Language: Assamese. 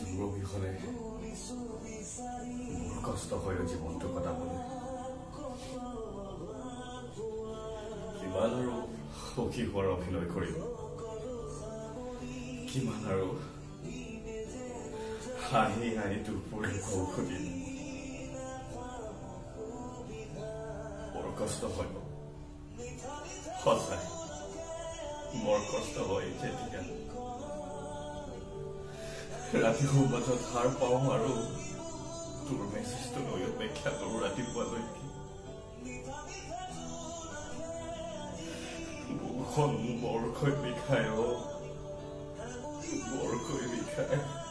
তোৰ বিষয়ে মোৰ কষ্ট হয় জীৱনটো কটাবলৈ কিমান আৰু সখী হোৱাৰ অভিনয় কৰিম কিমান আৰু হাঁহি হাঁহি দুপৰীয়া ঔষধি বৰ কষ্ট হয় সঁচাই বৰ কষ্ট হয় যেতিয়া ৰাতি সময়ত সাৰ পাওঁ আৰু তোৰ মেছেজটো লৈ অপেক্ষা কৰোঁ ৰাতিপুৱালৈকে বুকুখন বৰকৈ বিষায় বৰকৈ বিষায়